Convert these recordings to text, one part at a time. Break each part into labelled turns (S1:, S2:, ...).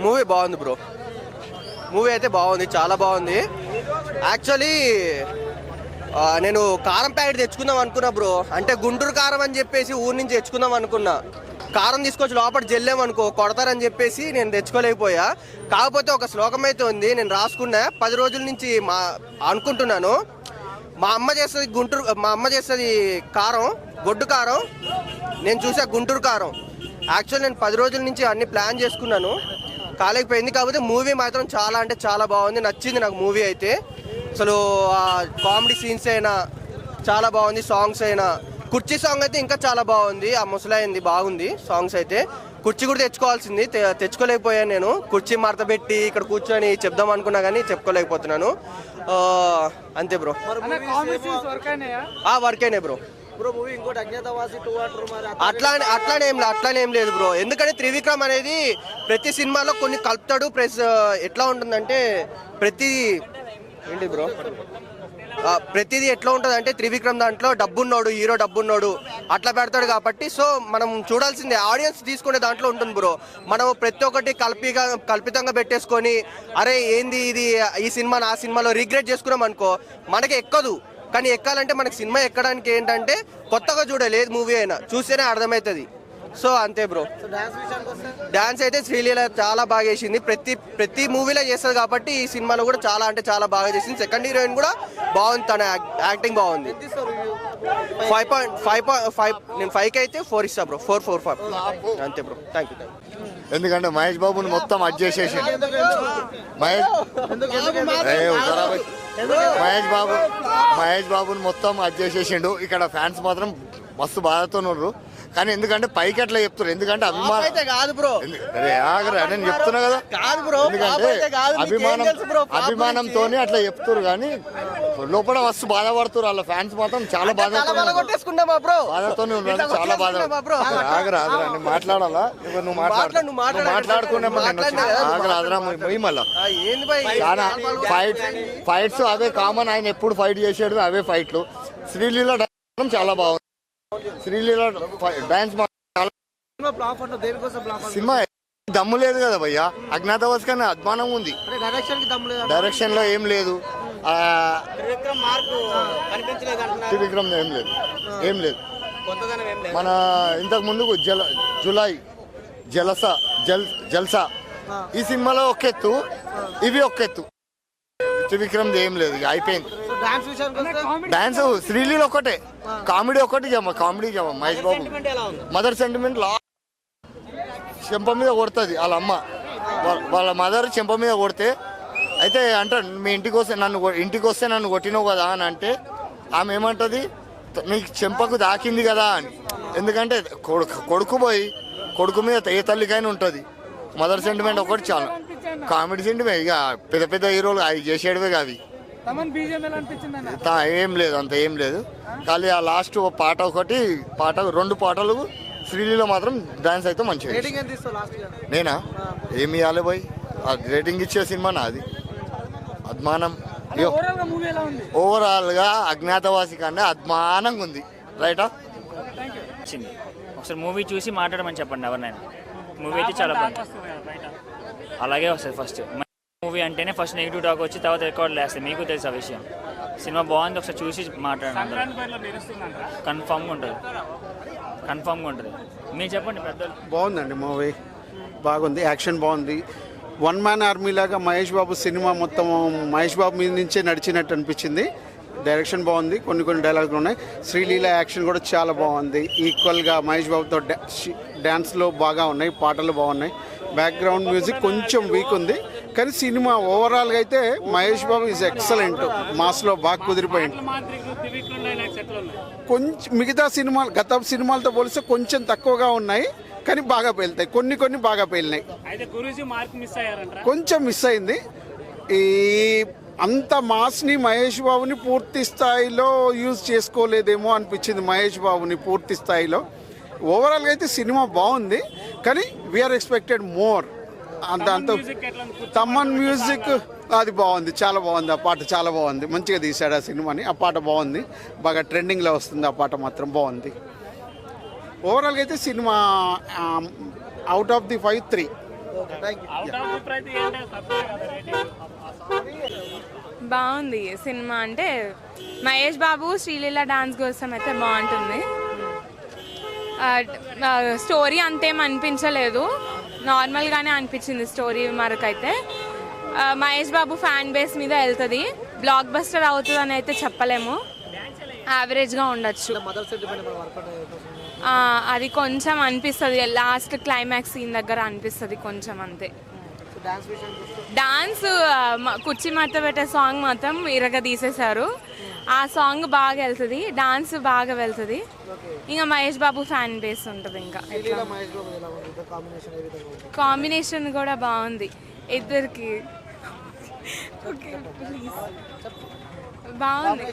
S1: Movie బాగుంది bro. Movie అయితే బాగుంది, చాలా బాగుంది. యాక్చువల్లీ నేను కారం ప్యాకెట్ తెచ్చుకుందాం అనుకున్నా బ్రో. అంటే గుంటూరు కారం అని చెప్పేసి ఊరి నుంచి తెచ్చుకుందాం అనుకున్నా. కారం తీసుకొచ్చి లోపల జల్లేమనుకో కొడతారని చెప్పేసి నేను తెచ్చుకోలేకపోయా. కాకపోతే ఒక శ్లోకం అయితే ఉంది, నేను రాసుకున్నా. 10 రోజుల నుంచి అనుకుంటున్నాను. మా అమ్మ చేస్తుంది కారం, గొడ్డు కారం. నేను చూసా గుంటూరు కారం. యాక్చువల్ నేను 10 రోజుల నుంచి అన్ని ప్లాన్ చేసుకున్నాను, కాలేకపోయింది. కాకపోతే మూవీ మాత్రం చాలా అంటే చాలా బాగుంది, నచ్చింది నాకు మూవీ అయితే. అసలు కామెడీ సీన్స్ అయినా చాలా బాగుంది, సాంగ్స్ అయినా. కుర్చీ సాంగ్ అయితే ఇంకా చాలా బాగుంది. ఆ ముసలాయింది బాగుంది సాంగ్స్ అయితే. కుర్చీ కూడా తెచ్చుకోవాల్సింది, తెచ్చుకోలేకపోయాను నేను. కుర్చీ మడతపెట్టి ఇక్కడ కూర్చొని చెప్దాం అనుకున్నా కానీ చెప్పుకోలేకపోతున్నాను. అంతే బ్రో. వర్క్ అయినాయి బ్రో. అట్లానేం లేదు బ్రో. ఎందుకంటే త్రివిక్రమ్ అనేది ప్రతి సినిమాలో కొన్ని కలుపుతాడు. ప్లస్ ఎట్లా ఉంటుందంటే ప్రతిదీ ఎట్లా ఉంటుంది అంటే త్రివిక్రమ్ దాంట్లో డబ్బున్నోడు, హీరో డబ్బున్నోడు అట్లా పెడతాడు. కాబట్టి సో మనం చూడాల్సిందే, ఆడియన్స్ తీసుకునే దాంట్లో ఉంటుంది బ్రో. మనం ప్రతి ఒక్కటి కల్పితంగా పెట్టేసుకొని అరే ఏంది ఇది ఈ సినిమా ఆ సినిమాలో రిగ్రెట్ చేసుకున్నాం అనుకో మనకి ఎక్కదు. కానీ ఎక్కాలంటే మనకి సినిమా ఎక్కడానికి ఏంటంటే కొత్తగా చూడలేదు, మూవీ అయినా చూస్తేనే అర్థమవుతుంది. సో అంతే బ్రో. డాన్స్ అయితే శ్రీలీల చాలా బాగా చేసింది. ప్రతి మూవీలో చేస్తుంది కాబట్టి ఈ సినిమాలో కూడా చాలా అంటే చాలా బాగా చేసింది. సెకండ్ హీరోయిన్ కూడా బాగుంది, తన యాక్టింగ్ బాగుంది. 5.5 నేను 5కి అయితే 4 ఇస్తా బ్రో. 4.5 అంతే బ్రో. Thank you.
S2: ఎందుకంటే మహేష్ బాబుని మొత్తం అడ్జస్ట్ మహేష్ బాబుని మొత్తం అడ్జస్ట్ చేసిండు. ఇక్కడ ఫ్యాన్స్ మాత్రం మస్తు బాధతో ఉన్నారు. కానీ ఎందుకంటే పైకి అట్లా చెప్తారు, ఎందుకంటే అభిమానం నేను చెప్తున్నా కదా. ఎందుకంటే అభిమానంతోనే అట్లా చెప్తారు, కానీ లోపల మస్తు బాధపడుతారు. వాళ్ళ ఫ్యాన్స్ మాత్రం చాలా బాధతోనే ఉన్నారు, చాలా బాధ. ఆగరాదురా నేను మాట్లాడాలా, నువ్వు మాట్లాడుకునే ఆగరాదురా మళ్ళా. చాలా ఫైట్స్ అవే కామన్, ఆయన ఎప్పుడు ఫైట్ చేసాడు అవే ఫైట్లు. శ్రీలీల చాలా బాగుంది. శ్రీలీల డాన్స్ సినిమా దమ్ము లేదు కదా భయ్యా. అజ్ఞాతవాసి కానీ అద్మానం ఉంది, డైరెక్షన్ లో ఏం లేదు. త్రివిక్రమ్ ఏం లేదు. మన ఇంతకు ముందుకు జల్సా ఈ సినిమాలో ఒక ఎత్తు, ఇవి ఒక ఎత్తు. త్రివిక్రమ్ ఏం లేదు, అయిపోయింది. డాన్స్ శ్రీలీల ఒకటే, కామెడీ ఒకటి comedy Mahesh Babu. Mother sentiment చెంప మీద కొడుతుంది వాళ్ళ అమ్మ, వాళ్ళ మదర్ చెంప మీద కొడితే అయితే అంటారు మీ ఇంటికి వస్తే నన్ను కొట్టినావు కదా అని అంటే ఆమె ఏమంటుంది, నీకు చెంపకు దాకింది కదా అని. ఎందుకంటే కొడుకు మీద ఏ తల్లికైనా ఉంటుంది. మదర్ సెంటిమెంట్ ఒకటి చాలా కామెడీ సెంటిమెంట్. ఇక పెద్ద పెద్ద హీరోలు అవి చేసేటివే అవి ఏం లేదు, అంత ఏం లేదు. ఖాళీ ఆ లాస్ట్ పాట 2 పాటలు శ్రీలీలో మాత్రం డాన్స్ అయితే మంచిగా. నేనా ఏమి ఇవ్వాలి బాయ్, రేటింగ్ ఇచ్చే సినిమా నాది అద్మానం. ఓవరాల్ గా అజ్ఞాతవాసి కన్నా అద్మానంగా ఉంది. రైటా?
S3: ఒకసారి మూవీ చూసి మాట్లాడమని చెప్పండి ఎవరినైనా. మూవీ అయితే చాలా బాగుంది, అలాగే వస్తుంది. ఫస్ట్ మూవీ అంటేనే ఫస్ట్ నెగిటివ్ టాక్ వచ్చి తర్వాత రికార్డులు వేస్తాయి, మీకు తెలుసు ఆ విషయం. సినిమా బాగుంది, ఒకసారి చూసి మాట్లాడండి. కన్ఫామ్గా ఉంటుంది. మీరు చెప్పండి పెద్దలు.
S4: బాగుందండి మూవీ, బాగుంది. యాక్షన్ బాగుంది. 1 మ్యాన్ ఆర్మీ లాగా మహేష్ బాబు సినిమా మొత్తం మహేష్ బాబు మీద నుంచే నడిచినట్టు అనిపించింది. డైరెక్షన్ బాగుంది, కొన్ని డైలాగులు ఉన్నాయి. శ్రీలీల యాక్షన్ కూడా చాలా బాగుంది. ఈక్వల్గా మహేష్ బాబుతో డ్యాన్స్లో బాగా ఉన్నాయి, పాటలు బాగున్నాయి. బ్యాక్గ్రౌండ్ మ్యూజిక్ కొంచెం వీక్ ఉంది, కానీ సినిమా ఓవరాల్గా అయితే Mahesh Babu is excellent. Maslow బాగా కుదిరిపోయింది. కొంచెం మిగతా సినిమాలు గత సినిమాలతో పోలిస్తే కొంచెం తక్కువగా ఉన్నాయి, కానీ బాగా పేలుతాయి. కొన్ని బాగా పేలినాయి, కొంచెం మిస్ అయింది. ఈ అంత మాస్ని మహేష్ బాబుని పూర్తి స్థాయిలో యూజ్ చేసుకోలేదేమో అనిపించింది. మహేష్ బాబుని పూర్తి స్థాయిలో ఓవరాల్గా అయితే సినిమా బాగుంది, కానీ వీఆర్ ఎక్స్పెక్టెడ్ మోర్. దాంతో తమన్ మ్యూజిక్ అది బాగుంది, చాలా బాగుంది. ఆ పాట చాలా బాగుంది, మంచిగా తీశాడు ఆ సినిమాని. ఆ పాట బాగుంది, బాగా ట్రెండింగ్లో వస్తుంది. ఆ పాట మాత్రం బాగుంది. ఓవరాల్గా అయితే సినిమా అవుట్ ఆఫ్ ది 5 3.
S5: బాగుంది సినిమా. అంటే మహేష్ బాబు శ్రీలీల డాన్స్ కోసం అయితే బాగుంటుంది. స్టోరీ అంతేం అనిపించలేదు, నార్మల్గానే అనిపించింది స్టోరీ వరకైతే. మహేష్ బాబు ఫ్యాన్ బేస్ మీద వెళ్తుంది, బ్లాక్ బస్టర్ అవుతుంది అని అయితే చెప్పలేము, యావరేజ్గా ఉండొచ్చు. అది కొంచెం అనిపిస్తుంది, లాస్ట్ క్లైమాక్స్ సీన్ దగ్గర అనిపిస్తుంది కొంచెం అంతే. డాన్స్ కుర్చీ మత్త పెట్టే సాంగ్ మాత్రం ఇరగ తీసేశారు. ఆ సాంగ్ బాగా వెళ్తుంది, డాన్స్ బాగా వెళ్తుంది. ఇంకా మహేష్ బాబు ఫ్యాన్ బేస్ ఉంటుంది. ఇంకా కాంబినేషన్ కూడా బాగుంది ఇద్దరికి. బాగుంది,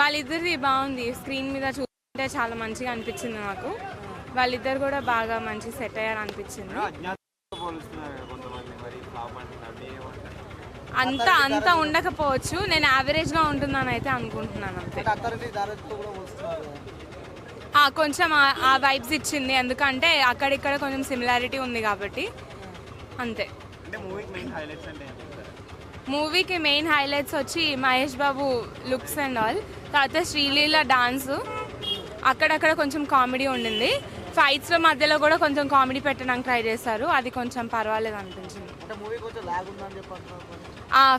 S5: వాళ్ళిద్దరిది బాగుంది. స్క్రీన్ మీద చూస్తుంటే చాలా మంచిగా అనిపించింది నాకు. వాళ్ళిద్దరు కూడా బాగా మంచి సెట్ అయ్యారు అనిపించింది. అంతా ఉండకపోవచ్చు, నేను యావరేజ్గా ఉంటుందని అయితే అనుకుంటున్నాను అంతే. కొంచెం ఆ వైబ్స్ ఇచ్చింది, ఎందుకంటే అక్కడిక్కడ కొంచెం సిమిలారిటీ ఉంది కాబట్టి అంతే. మూవీకి మెయిన్ హైలైట్స్ వచ్చి Mahesh Babu looks and all, తర్వాత శ్రీలీల డాన్స్, అక్కడక్కడ కొంచెం కామెడీ ఉండింది. ఫైట్స్ మధ్యలో కూడా కొంచెం కామెడీ పెట్టడానికి ట్రై చేశారు, అది కొంచెం పర్వాలేదు అనిపించింది.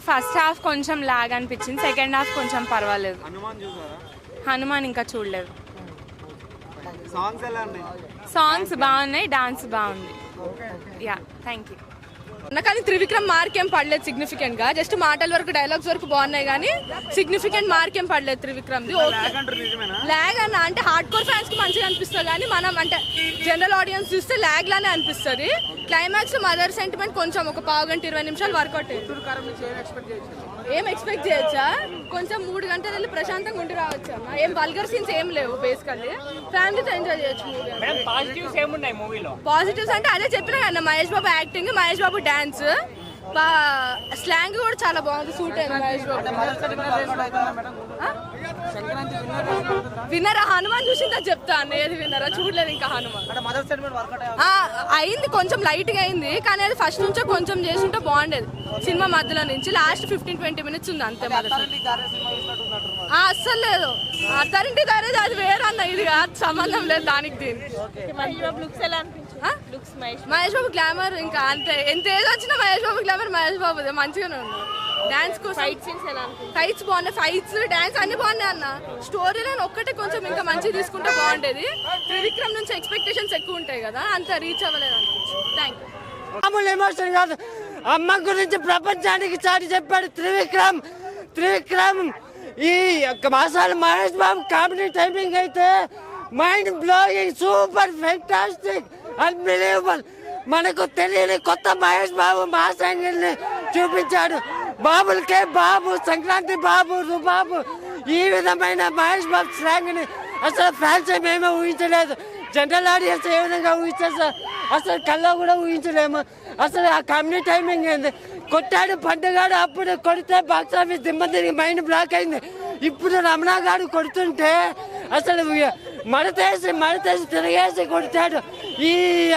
S5: ఫస్ట్ హాఫ్ కొంచెం లాగ్ అనిపించింది, సెకండ్ హాఫ్ కొంచెం పర్వాలేదు. హనుమాన్ ఇంకా చూడలేదు. సాంగ్స్ బాగున్నాయి, డాన్స్ బాగుంది. Yeah, thank you.
S6: కానీ త్రివిక్రమ్ మార్క్ ఏం పడలేదు సిగ్నిఫికెంట్ గా, జస్ట్ మాటల వరకు డైలాగ్స్ వరకు బాగున్నాయి కానీ సిగ్నిఫికెంట్ మార్క్ ఏం పడలేదు త్రివిక్రమ్. లాగ్ అన్న అంటే హార్డ్ కోర్ ఫ్యాన్స్ కి మంచిగా అనిపిస్తుంది, కానీ మనం అంటే జనరల్ ఆడియన్స్ చూస్తే లాగ్ లానే అనిపిస్తుంది. క్లైమాక్స్ మదర్ సెంటిమెంట్ కొంచెం ఒక 1 గంట 20 నిమిషాలు వర్కౌట్. ఏం ఎక్స్పెక్ట్ చేయొచ్చా? కొంచెం 3 గంటలు వెళ్ళి ప్రశాంతంగా ఉండి రావచ్చు అన్న. ఏం వల్గర్ సీన్స్ ఏం లేవు, బేసికల్లీ ఫ్యామిలీతో ఎంజాయ్ చేయొచ్చు మూవీ. పాజిటివ్స్ అంటే అదే చెప్పినా కదా, Mahesh Babu acting, Mahesh Babu dance, slang కూడా చాలా బాగుంది, సూట్ అయింది మహేష్ బాబు. విన్నరా? హనుమాన్ చూసిందా చెప్తా అన్న, ఏది విన్నరా? చూడలేదు ఇంకా హనుమాన్. అయింది, కొంచెం లైట్ గా అయింది, కానీ అది ఫస్ట్ నుంచే కొంచెం చేసింటే బాగుండేది. సినిమా మధ్యలో నుంచి లాస్ట్ 15-20 మినిట్స్ ఉంది అంతే. అస్సలు లేదు, అత్తారింటి దారేది అది వేరే అన్న, ఇది సంబంధం లేదు దానికి దీనికి. మహేష్ బాబు గ్లామర్ ఇంకా అంతే, ఎంత ఏదో వచ్చినా మహేష్ బాబు గ్లామర్ మహేష్ బాబు మంచిగానే ఉంది. డాన్స్ ఫైట్స్ బాగున్నాయి, ఫైట్స్ డాన్స్ అన్ని బాగున్నాయి అన్న. స్టోరీ లైన్ ఒక్కటే కొంచెం ఇంకా మంచిగా తీసుకుంటే బాగుండేది. త్రివిక్రమ్ నుంచి ఎక్స్పెక్టేషన్స్ ఎక్కువ ఉంటాయి కదా, అంత రీచ్ అవ్వలేదు అనిపించింది. Thank you.
S7: మామూలు ఎమోషన్ కాదు, అమ్మ గురించి ప్రపంచానికి చాటి చెప్పాడు త్రివిక్రమ్. ఈ మాసాలు మహేష్ బాబు కామెడీ టైమింగ్ అయితే mind blowing, super, fantastic, unbelievable. మనకు తెలియని కొత్త మహేష్ బాబు మాస్ యాంగిల్ని చూపించాడు. బాబులకే బాబు, సంక్రాంతి బాబు, రుబాబు, ఈ విధమైన మహేష్ బాబు స్లాంగ్ని అసలు ఫ్యాన్స్ మేమే ఊహించలేదు. జనరల్ ఆడియన్స్ ఏ విధంగా ఊహించారు సార్, అసలు కల్లో కూడా ఊహించలేము. అసలు ఆ కామెడీ టైమింగ్ ఏంది, కొట్టాడు పండుగాడు, అప్పుడు కొడితే బాక్స్ ఆఫీస్ దిమ్మ తిరిగి మైండ్ బ్లాక్ అయింది. ఇప్పుడు రమణ గారు కొడుతుంటే అసలు మడతేసి తిరిగేసి కొడతాడు. ఈ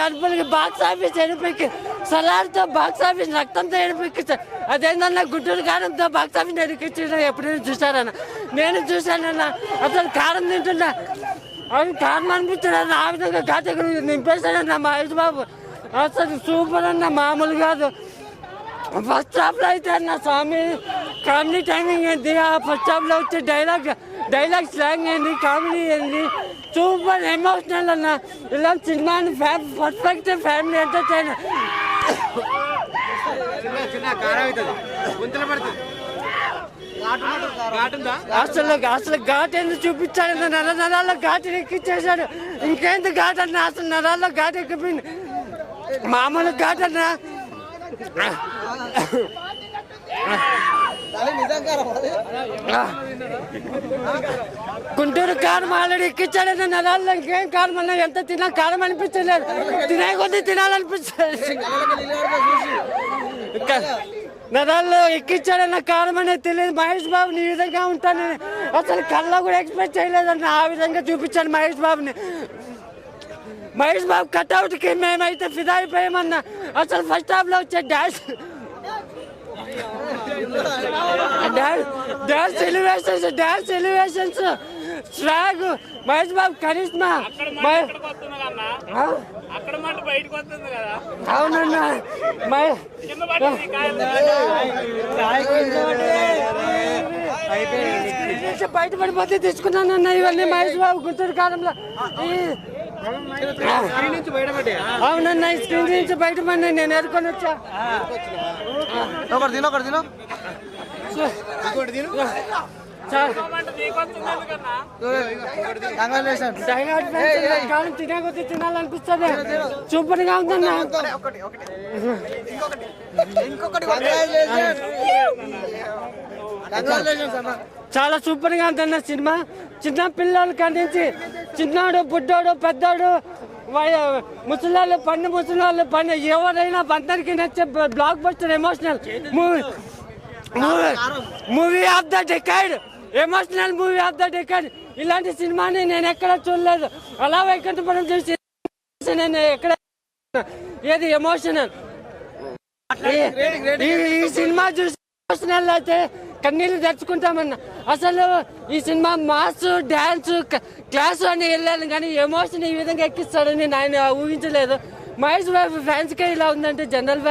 S7: అర్బులకి బాక్స్ ఆఫీస్ ఎనిపెక్కి, సలార్తో బాక్స్ ఆఫీస్ రక్తంతో ఎనిపెక్కిస్తాడు. అదేందన్నా గుంటూరు కారంతో బాక్స్ ఆఫీస్ ఎనిపించడం ఎప్పుడైనా చూసారన్న? నేను చూశానన్న. అసలు కారం తింటున్నా, అది కారం అనిపించాడు. ఆ విధంగా ఘాటకు నింపేశాడన్న మహేష్ బాబు. అసలు సూపర్ అన్న, మామూలు కాదు. ఫస్ట్ హాఫ్లో అయితే అన్న స్వామి కామెడీ టైమింగ్ ఏంటి, ఆ ఫస్ట్ హాఫ్లో వచ్చే డైలాగ్ స్లాంగ్ ఏంటి, కామెడీ ఏంటి, సూపర్ ఎమోషనల్ అన్న. ఇలా సినిమాని పర్ఫెక్ట్ ఫ్యామిలీ ఎంటర్టైనర్. అసలు ఘాట్ ఎందుకు చూపించాడు, నరాల్లో ఘాటు ఎక్కిచ్చేసాడు. ఇంకేంటి ఘాట్ అన్న, అసలు నరాల్లో ఘాటు ఎక్కిపోయింది, మామూలు ఘాట్ అన్న. గుంటూరు కారం ఆల్రెడీ ఎక్కించాడన్న నరాల్లో, ఇంకేం కారం అన్నా, ఎంత తిన్నా కారం అనిపించలేదు, తినే కొద్దీ తినాలనిపించలేదు. నరాల్లో ఎక్కించాడన్న కారణం అనేది తెలియదు. మహేష్ బాబుని ఈ విధంగా ఉంటానని అసలు కళ్ళ కూడా ఎక్స్పెక్ట్ చేయలేదన్న. ఆ విధంగా చూపించాడు మహేష్ బాబుని. మహేష్ బాబు కట్అవుట్కి మేమైతే ఫిదా అయిపోయామన్నా. అసలు ఫస్ట్ హాఫ్లో వచ్చే dance elevations swag Mahesh Babu Karishma అవునన్నా. బయటపడిపోతే తీసుకున్నానన్నా ఇవన్నీ మహేష్ బాబు గుంటూరు కాలంలో. అవునన్నా ఈ స్క్రీన్ నుంచి బయటపడి నేను ఎదుర్కొని వచ్చా. తినకొద్ది తినాలనిపిస్తుంది. సూపర్ గా ఉందన్నా. చాలా సూపర్ గా ఉందన్న సినిమా. చిన్న పిల్లలు కండించి చిన్నాడు బుడ్డోడు పెద్దోడు ముసలాళ్ళు పండు ముసలాళ్ళు పండు ఎవరైనా అందరికి నచ్చే block buster emotional movie of the decade. Emotional movie of the decade. ఇలాంటి సినిమాని నేను ఎక్కడ చూడలేదు. అలా వైకుంఠపురం చూసి నేను ఎక్కడ ఏది ఎమోషనల్ ఈ సినిమా చూసి ఎమోషనల్ అయితే కన్నీళ్ళు తెచ్చుకుంటామన్న. అసలు ఈ సినిమా మాస్ డ్యాన్స్ క్లాస్ అని వెళ్ళాను కానీ ఎమోషన్ ఈ విధంగా ఎక్కిస్తాడని నేను ఊహించలేదు. మహేష్ బాబు ఫ్యాన్స్కే ఇలా ఉందంటే జనరల్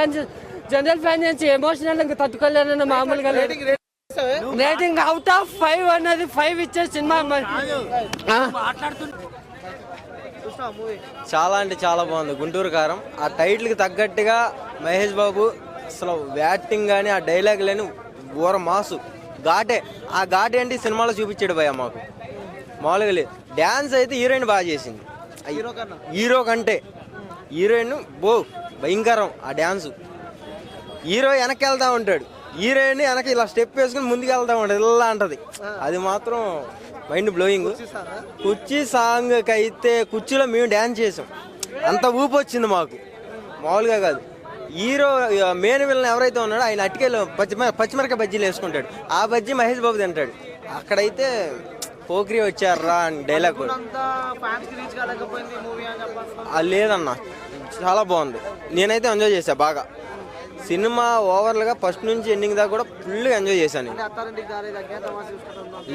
S7: ఫ్యాన్స్ ఎమోషనల్ ఇంకా తట్టుకోలేనన్న. మామూలుగా రేటింగ్ అవుట్ ఆఫ్ 5 అన్నది 5 ఇచ్చే సినిమా.
S1: చాలా అంటే చాలా బాగుంది గుంటూరు కారం. ఆ టైటిల్కి తగ్గట్టుగా మహేష్ బాబు అసలు యాక్టింగ్ కానీ ఆ డైలాగ్ లేని ఘోర మాసు ఘాటే. ఆ ఘాటే అంటే సినిమాలో చూపించాడు భయ మాకు. మామూలుగా లేదు. డ్యాన్స్ అయితే హీరోయిన్ బాగా చేసింది. హీరో కంటే హీరోయిన్ భయంకరం ఆ డ్యాన్సు. హీరో వెనక్కి వెళ్తా ఉంటాడు, హీరోయిన్ వెనక ఇలా స్టెప్ వేసుకుని ముందుకు వెళ్తా ఉంటుంది, ఇలా అంటది. అది మాత్రం మైండ్ బ్లోయింగ్. కుర్చీ సాంగ్కి అయితే కుర్చీలో మేము డ్యాన్స్ చేసాం. అంత ఊపు వచ్చింది మాకు, మామూలుగా కాదు. హీరో మెయిన్ విలన్ ఎవరైతే ఉన్నాడో ఆయన అట్టికేలో పచ్చిమిరకాయ బజ్జీలు వేసుకుంటాడు. ఆ బజ్జీ మహేష్ బాబు తింటాడు. అక్కడైతే పోక్రీ వచ్చారా అని డైలాగ్ లేదన్నా. చాలా బాగుంది. నేనైతే ఎంజాయ్ చేశా బాగా. సినిమా ఓవర్లుగా ఫస్ట్ నుంచి ఎండింగ్ దాకా కూడా ఫుల్గా ఎంజాయ్ చేశాను.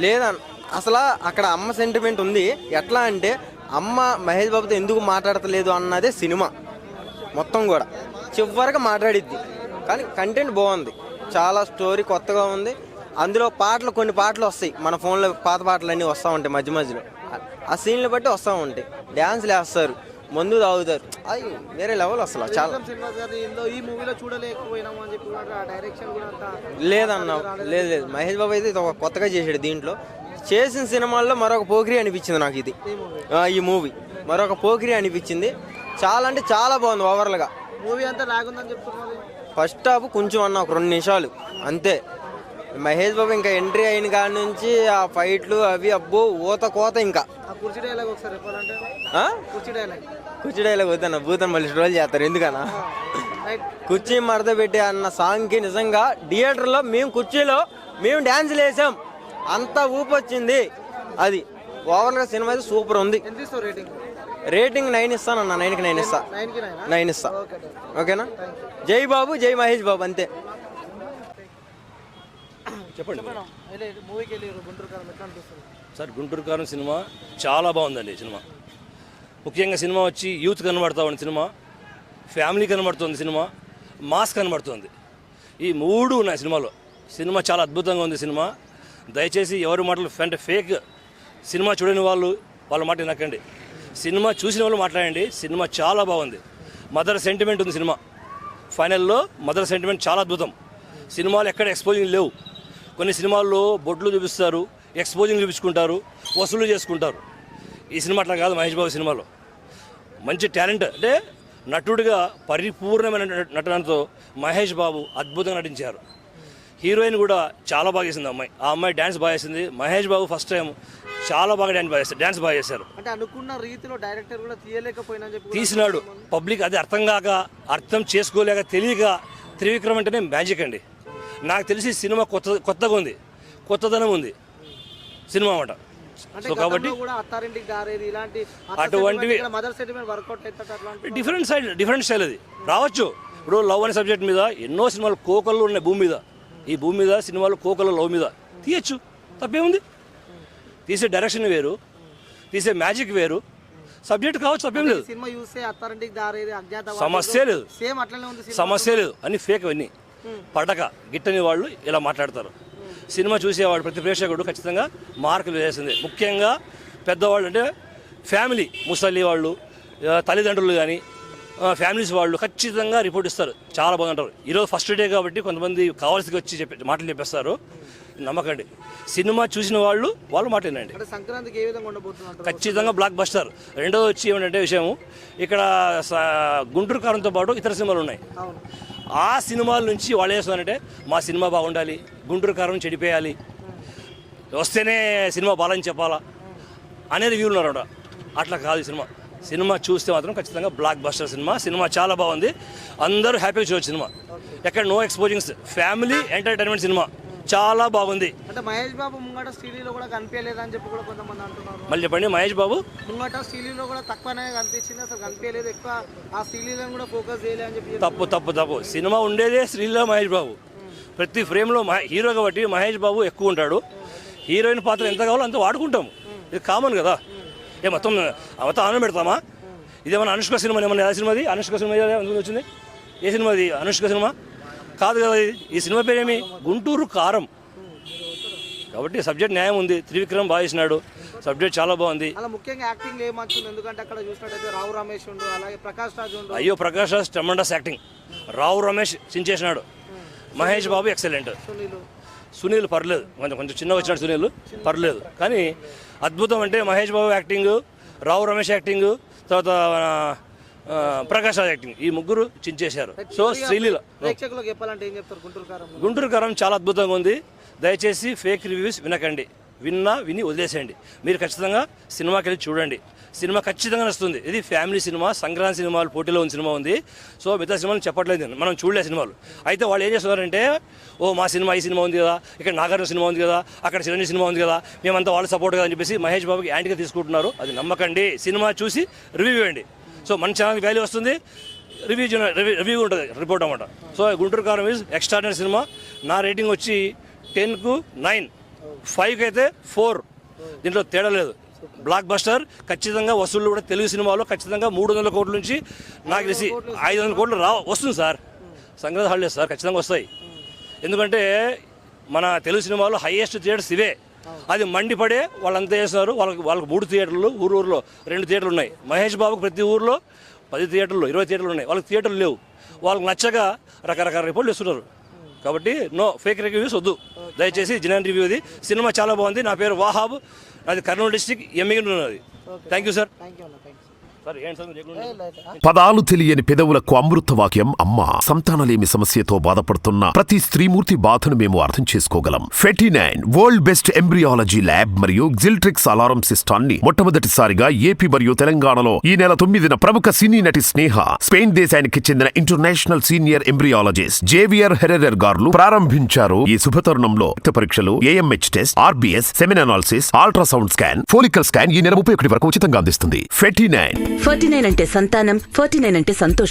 S1: లేదన్న అసలు అక్కడ అమ్మ సెంటిమెంట్ ఉంది. ఎట్లా అంటే అమ్మ మహేష్ బాబుతో ఎందుకు మాట్లాడతలేదు అన్నదే సినిమా మొత్తం కూడా. చివరిగా మాట్లాడిద్ది కానీ కంటెంట్ బాగుంది. చాలా స్టోరీ కొత్తగా ఉంది. అందులో పాటలు కొన్ని పాటలు వస్తాయి మన ఫోన్లో, పాత పాటలు అన్నీ వస్తూ ఉంటాయి మధ్య మధ్యలో. ఆ సీన్లు బట్టి వస్తూ ఉంటాయి. డ్యాన్స్లు వేస్తారు, మందు తాగుతారు. అది వేరే లెవెల్ అసలు. చాలా లేదన్నా. లేదు మహేష్ బాబు అయితే ఇది ఒక కొత్తగా చేసాడు. దీంట్లో చేసిన సినిమాల్లో మరొక పోకిరి అనిపించింది నాకు ఇది. ఈ మూవీ మరొక పోకిరి అనిపించింది. చాలా అంటే చాలా బాగుంది ఓవర్లుగా.
S8: మూవీ అంతా లాగుందని చెప్తున్నారు.
S1: ఫస్ట్ హాఫ్ కొంచెం అన్న ఒక 2 నిమిషాలు అంతే. మహేష్ బాబు ఇంకా ఎంట్రీ అయిన కాడి నుంచి ఆ ఫైట్లు అవి అబ్బో ఊత కోత. ఇంకా
S8: కుర్చీ డైలాగ్ ఒకసారి చెప్పాలంటే
S1: కుర్చీ డైలాగ్ వద్దన్న, భూతన్ మళ్ళీ స్ట్రోల్ చేస్తారు ఎందుకన్నా. కుర్చీ మడత పెట్టి అన్న సాంగ్కి నిజంగా థియేటర్లో మేము కుర్చీలో మేము డ్యాన్స్లు వేసాం. అంత ఊపు వచ్చింది. అది ఓవర్గా సినిమా అయితే సూపర్ ఉంది. రేటింగ్ 9 ఇస్తానన్నా. 9కి 9 ఇస్తా. 9 ఇస్తా. ఓకేనా. జై బాబు, జై మహేష్ బాబు అంతే.
S9: చెప్పండి సార్. గుంటూరు కారం సినిమా చాలా బాగుందండి. సినిమా ముఖ్యంగా సినిమా వచ్చి యూత్ కనబడతా ఉంది, సినిమా ఫ్యామిలీ కనబడుతుంది, సినిమా మాస్ కనబడుతుంది. ఈ 3 ఉన్నాయి సినిమాలో. సినిమా చాలా అద్భుతంగా ఉంది. సినిమా దయచేసి ఎవరి మాటలు అంటే ఫేక్ సినిమా చూడని వాళ్ళ మాట వినకండి. సినిమా చూసిన వాళ్ళు మాట్లాడండి. సినిమా చాలా బాగుంది. మదర్ సెంటిమెంట్ ఉంది సినిమా. ఫైనల్లో మదర్ సెంటిమెంట్ చాలా అద్భుతం. సినిమాలు ఎక్కడ ఎక్స్పోజింగ్ లేవు. కొన్ని సినిమాల్లో బొడ్లు చూపిస్తారు, ఎక్స్పోజింగ్ చూపించుకుంటారు, వసూలు చేసుకుంటారు. ఈ సినిమా అట్లా కాదు. మహేష్ బాబు సినిమాలో మంచి టాలెంట్ అంటే నటుడిగా పరిపూర్ణమైన నటనతో మహేష్ బాబు అద్భుతంగా నటించారు. హీరోయిన్ కూడా చాలా బాగా చేసింది అమ్మాయి. ఆ అమ్మాయి డ్యాన్స్ బాగా చేసింది. మహేష్ బాబు ఫస్ట్ టైం చాలా బాగా డ్యాన్స్ బాగా చేశారు.
S8: అంటే అనుకున్న రీతిలో డైరెక్టర్ కూడా తీయలేకపోయినా
S9: తీసినాడు. పబ్లిక్ అది అర్థం కాక, అర్థం చేసుకోలేక, తెలియక త్రివిక్రమ్ అంటేనే మ్యాజిక్ అండి. నాకు తెలిసి సినిమా కొత్తగా ఉంది, కొత్తదనం ఉంది సినిమా అన్నమాట.
S8: అంటే
S9: సో కాబట్టి
S8: గతంలో కూడా అత్తారింటికి దారేది ఇలాంటి
S9: అటువంటివి
S8: మదర్ సెంటిమెంట్ వర్కౌట్ అవుతుంది అట్లాంటి
S9: డిఫరెంట్ స్టైల్ అది రావచ్చు. ఇప్పుడు లవ్ అనే సబ్జెక్ట్ మీద ఎన్నో సినిమాలు కోకళ్ళు ఉన్నాయి భూమి మీద. ఈ భూమి మీద సినిమాలు కోకళ్ళు లవ్ మీద తీయచ్చు, తప్పేముంది. తీసే డైరెక్షన్ వేరు, తీసే మ్యాజిక్ వేరు, సబ్జెక్ట్ కావచ్చు, తప్పేం లేదు.
S8: సినిమా చూస్తే అత్తారింటికి దారేది అజ్ఞాత
S9: సమస్య లేదు,
S8: సేమ్ అట్లనే ఉంది
S9: సమస్య లేదు. అన్ని ఫేక్ అవన్నీ పడక గిట్టని వాళ్ళు ఇలా మాట్లాడతారు. సినిమా చూసేవాడు ప్రతి ప్రేక్షకుడు ఖచ్చితంగా మార్కులు వేసింది. ముఖ్యంగా పెద్దవాళ్ళు అంటే ఫ్యామిలీ, ముసలి వాళ్ళు, తల్లిదండ్రులు కానీ ఫ్యామిలీస్ వాళ్ళు ఖచ్చితంగా రిపోర్ట్ ఇస్తారు, చాలా బాగుంటారు. ఈరోజు ఫస్ట్ డే కాబట్టి కొంతమంది కావాల్సి వచ్చి మాటలు చెప్పేస్తారు, నమ్మకండి. సినిమా చూసిన వాళ్ళు మాట్లాడినండి.
S8: అంటే సంక్రాంతికి ఏ విధంగా ఉండబోతున్నారు?
S9: ఖచ్చితంగా బ్లాక్ బస్టర్. రెండోది వచ్చి ఏమంటే విషయం, ఇక్కడ గుంటూరు కారంతో పాటు ఇతర సినిమాలు ఉన్నాయి. ఆ సినిమాల నుంచి వాళ్ళు వేస్తున్నారంటే మా సినిమా బాగుండాలి, గుంటూరు కారం చెడిపోయాలి, వస్తేనే సినిమా బాలని చెప్పాలా అనేది వ్యూలు ఉన్నారు. అట్లా కాదు సినిమా. సినిమా చూస్తే మాత్రం ఖచ్చితంగా బ్లాక్ బస్టర్ సినిమా. సినిమా చాలా బాగుంది, అందరూ హ్యాపీగా చూడవచ్చు సినిమా. ఎక్కడ no exposings, family entertainment cinema చాలా బాగుంది.
S8: అంటే మహేష్ బాబు ముంగట స్టీలీలో కూడా కనిపించలేదని చెప్పి కూడా కొంతమంది అంటున్నారు.
S9: మళ్ళీ చెప్పండి, మహేష్ బాబు
S8: ముంగట స్టీలీలో కూడా తక్కువనే కనిపించింది, అసలు కనిపించలేదు, ఎక్కువ ఆ స్టీలీలను కూడా ఫోకస్ చేయలేదు అని చెప్పి
S9: తప్పు. సినిమా ఉండేదే శ్రీలీల మహేష్ బాబు. ప్రతి ఫ్రేమ్లో హీరో కాబట్టి మహేష్ బాబు ఎక్కువ ఉంటాడు. హీరోయిన్ పాత్ర ఎంత కావాలో అంత వాడుకుంటాము, ఇది కామన్ కదా. మొత్తం ఆనందం పెడతామా? ఇదేమన్నా అనుష్క సినిమా, ఏమన్నా ఎలా సినిమాది? అనుష్క సినిమా వచ్చింది, ఏ సినిమాది? అనుష్క సినిమా కాదు కదా. ఈ సినిమా పేరేమి? గుంటూరు కారం. కాబట్టి సబ్జెక్ట్ న్యాయం ఉంది. త్రివిక్రమ్ బాగా చేసినాడు, సబ్జెక్ట్ చాలా బాగుంది.
S8: అలా ముఖ్యంగా యాక్టింగ్ ఏమొచ్చింది, ఎందుకంటే అక్కడ చూసినట్టయితే రావు రమేష్ ఉండు, అలాగే ప్రకాష్ రాజ్ ఉండు.
S9: అయ్యో, Prakash Raj tremendous acting. Rao Ramesh చించేసినాడు. Mahesh Babu excellent. Sunil పర్లేదు, కొంచెం చిన్నగా వచ్చినాడు సునీల్, పర్లేదు. కానీ అద్భుతం అంటే మహేష్ బాబు యాక్టింగ్, రావు రమేష్ యాక్టింగ్, తర్వాత ప్రకాష్ రాజ్ యాక్టింగ్, ఈ ముగ్గురు చించేశారు. సో శ్రీలీల
S8: ప్రేక్షకులకు చెప్పాలంటే ఏం చెప్తారు?
S9: గుంటూరు కారం చాలా అద్భుతంగా ఉంది. దయచేసి ఫేక్ రివ్యూస్ వినకండి, విని వదిలేసేయండి. మీరు ఖచ్చితంగా సినిమాకి వెళ్ళి చూడండి, సినిమా ఖచ్చితంగా నచ్చుతుంది. ఇది ఫ్యామిలీ సినిమా, సంక్రాంతి సినిమాలు పోటీలో ఉన్న సినిమా ఉంది. సో మిగతా సినిమాలు చెప్పట్లేదు, మనం చూడలే సినిమాలు. అయితే వాళ్ళు ఏం చేస్తున్నారంటే, మా సినిమా ఈ సినిమా ఉంది కదా, ఇక్కడ నాగార్జున సినిమా ఉంది కదా, అక్కడ చిరంజీవి సినిమా ఉంది కదా, మేమంతా వాళ్ళు సపోర్ట్ కదా అని చెప్పేసి మహేష్ బాబుకి యాంటీగా తీసుకుంటున్నారు. అది నమ్మకండి, సినిమా చూసి రివ్యూ ఇవ్వండి. సో మన ఛానల్కి వాల్యూ వస్తుంది, రివ్యూ ఉంటుంది, రిపోర్ట్ అన్నమాట. సో గుంటూరు కారం ఈజ్ ఎక్స్ట్రాడినరీ సినిమా. నా రేటింగ్ వచ్చి 10కు 9, 5కి అయితే 4. దీంట్లో తేడా లేదు. బ్లాక్ బస్టర్ ఖచ్చితంగా. వసూళ్ళు కూడా తెలుగు సినిమాలో ఖచ్చితంగా 300 కోట్ల నుంచి నాకు తెలిసి 500 కోట్లు వస్తుంది సార్. సంక్రాంతి హాలిడేస్ సార్ ఖచ్చితంగా వస్తాయి. ఎందుకంటే మన తెలుగు సినిమాలో హైయెస్ట్ థియేటర్స్ ఇవే. అది మండిపడే వాళ్ళంతా చేస్తున్నారు. వాళ్ళకి 3 థియేటర్లు, ఊర్లో 2 థియేటర్లు ఉన్నాయి. మహేష్ బాబుకు ప్రతి ఊర్లో 10 థియేటర్లు, 20 థియేటర్లు ఉన్నాయి. వాళ్ళకి థియేటర్లు లేవు. వాళ్ళకి నచ్చగా రకరకాల రిపోర్ట్లు ఇస్తున్నారు. కాబట్టి నో ఫేక్ రివ్యూస్ వద్దు, దయచేసి జెన్యూన్ రివ్యూ. ఇది సినిమా చాలా బాగుంది. నా పేరు వాహాబ్, అది కర్నూలు డిస్టిక్, ఎమ్మిగండి ఉన్నది. Thank you sir.
S10: పదాలు తెలియని పెదవులకు అమృత వాక్యం అమ్మ. సంతానలేమి సమస్యతో బాధపడుతున్న ప్రతి స్త్రీమూర్తి బాధను మేము అర్థం చేసుకోగలం. 49 వరల్డ్ బెస్ట్ ఎంబ్రియాలజీ ల్యాబ్ మరియు జిల్ట్రిక్స్ అలారం సిస్టాన్ని మొట్టమొదటిసారిగా ఏపీ మరియు తెలంగాణలో ఈ నెల 9న ప్రముఖ సినీ నటి స్నేహ, స్పెయిన్ దేశానికి చెందిన international senior embryologist Javier Herrera గారు ప్రారంభించారు. ఈ శుభతరుణంలో రక్త పరీక్షలు, AMH test, RBS, semen analysis, ultrasound scan, follicle scan ఈ నెల 31 వరకు ఉచితంగా అందిస్తుంది. 49
S11: 49 అంటే సంతానం, 49 అంటే సంతోషం.